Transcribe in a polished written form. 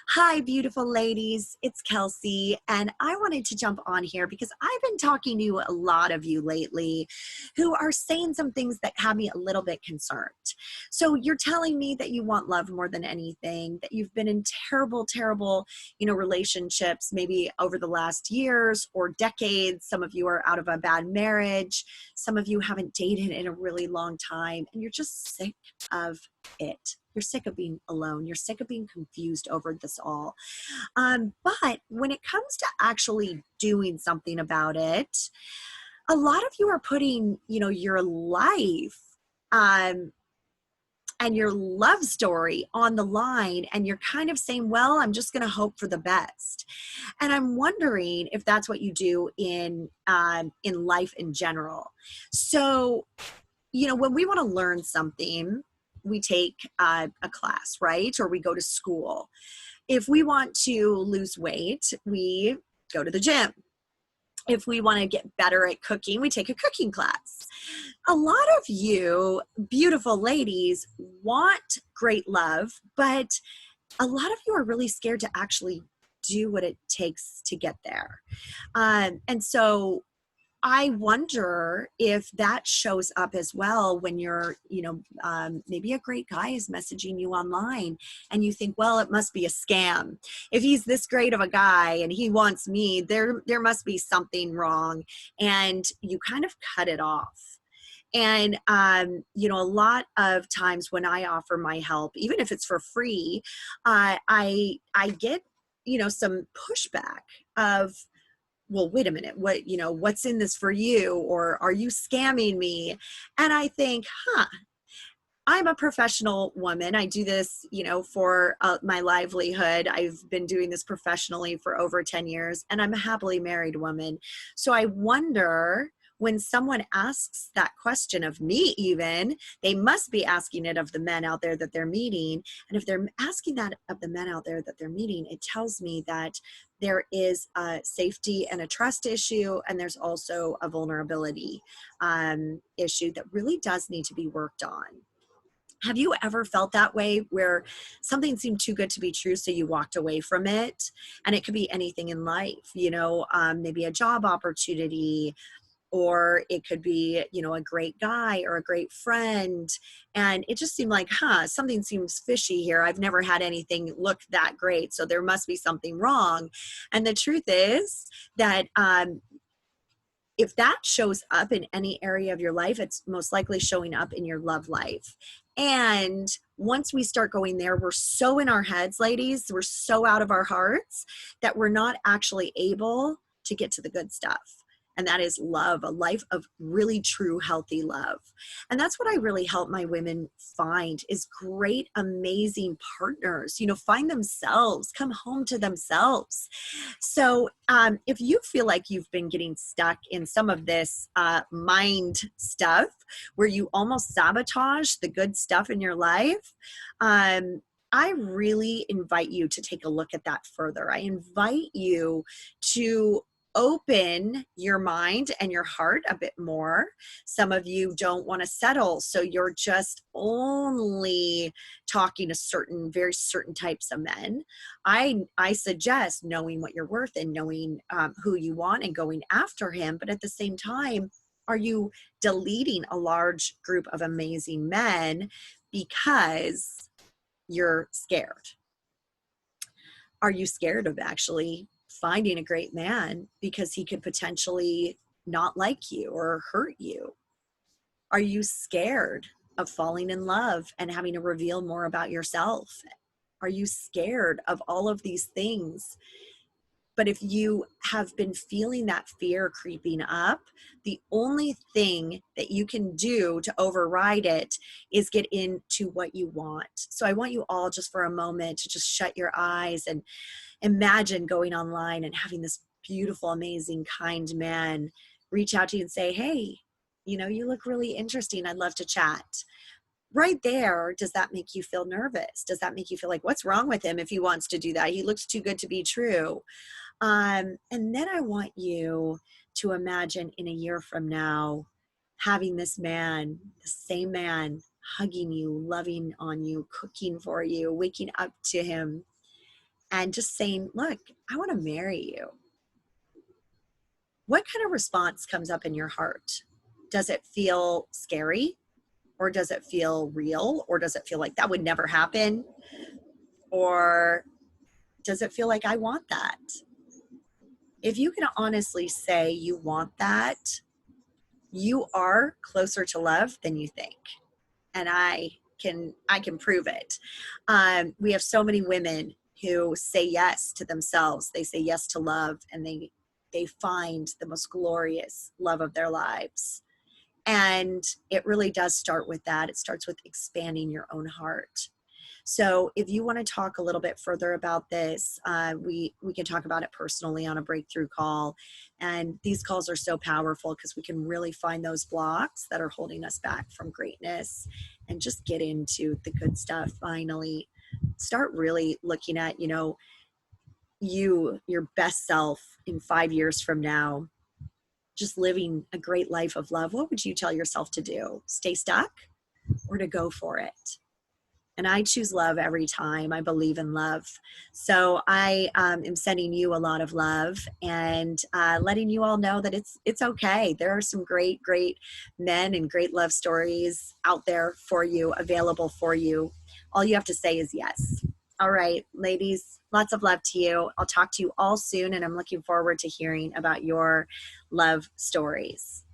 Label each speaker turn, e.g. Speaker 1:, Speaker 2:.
Speaker 1: Hi, beautiful ladies. It's Kelsey, and I wanted to jump on here because I've been talking to a lot of you lately who are saying some things that have me a little bit concerned. So you're telling me that you want love more than anything, that you've been in terrible, terrible, relationships, maybe over the last years or decades. Some of you are out of a bad marriage. Some of you haven't dated in a really long time, and you're just sick of it. You're sick of being alone. You're sick of being confused over this all. But when it comes to actually doing something about it, a lot of you are putting, your life um, and your love story on the line, and you're kind of saying, well, I'm just going to hope for the best. And I'm wondering if that's what you do in life in general. So when we want to learn something, we take a class, right? Or we go to school. If we want to lose weight, we go to the gym. If we want to get better at cooking, we take a cooking class. A lot of you beautiful ladies want great love, but a lot of you are really scared to actually do what it takes to get there. And so I wonder if that shows up as well when you're, maybe a great guy is messaging you online and you think, well, it must be a scam. If he's this great of a guy and he wants me, there must be something wrong. And you kind of cut it off. And, a lot of times when I offer my help, even if it's for free, I get, some pushback of, well, wait a minute, what's in this for you? Or are you scamming me? And I think, I'm a professional woman. I do this, for my livelihood. I've been doing this professionally for over 10 years, and I'm a happily married woman. So I wonder, when someone asks that question of me, even, they must be asking it of the men out there that they're meeting. And if they're asking that of the men out there that they're meeting, it tells me that there is a safety and a trust issue, and there's also a vulnerability issue that really does need to be worked on. Have you ever felt that way, where something seemed too good to be true, so you walked away from it? And it could be anything in life, maybe a job opportunity, or it could be, a great guy or a great friend. And it just seemed like, something seems fishy here. I've never had anything look that great, so there must be something wrong. And the truth is that if that shows up in any area of your life, it's most likely showing up in your love life. And once we start going there, we're so in our heads, ladies, we're so out of our hearts that we're not actually able to get to the good stuff. And that is love, a life of really true, healthy love. And that's what I really help my women find, is great, amazing partners, find themselves, come home to themselves. So if you feel like you've been getting stuck in some of this mind stuff, where you almost sabotage the good stuff in your life, I really invite you to take a look at that further. I invite you to open your mind and your heart a bit more. Some of you don't want to settle, so you're just only talking to very certain types of men. I suggest knowing what you're worth and knowing who you want and going after him. But at the same time, are you deleting a large group of amazing men because you're scared? Are you scared of actually finding a great man because he could potentially not like you or hurt you? Are you scared of falling in love and having to reveal more about yourself? Are you scared of all of these things? But if you have been feeling that fear creeping up, the only thing that you can do to override it is get into what you want. So I want you all, just for a moment, to just shut your eyes and imagine going online and having this beautiful, amazing, kind man reach out to you and say, hey, you look really interesting. I'd love to chat. Right there, does that make you feel nervous? Does that make you feel like, what's wrong with him if he wants to do that? He looks too good to be true. And then I want you to imagine in a year from now, having this man, the same man, hugging you, loving on you, cooking for you, waking up to him, and just saying, look, I want to marry you. What kind of response comes up in your heart? Does it feel scary? Or does it feel real? Or does it feel like that would never happen? Or does it feel like I want that? If you can honestly say you want that, you are closer to love than you think. And I can prove it. We have so many women who say yes to themselves. They say yes to love, and they find the most glorious love of their lives. And it really does start with that. It starts with expanding your own heart. So if you want to talk a little bit further about this, we can talk about it personally on a breakthrough call. And these calls are so powerful because we can really find those blocks that are holding us back from greatness and just get into the good stuff finally. Start really looking at, your best self in 5 years from now, just living a great life of love. What would you tell yourself to do? Stay stuck or to go for it? And I choose love every time. I believe in love. So I am sending you a lot of love and letting you all know that it's okay. There are some great, great men and great love stories out there for you, available for you. All you have to say is yes. All right, ladies, lots of love to you. I'll talk to you all soon, and I'm looking forward to hearing about your love stories.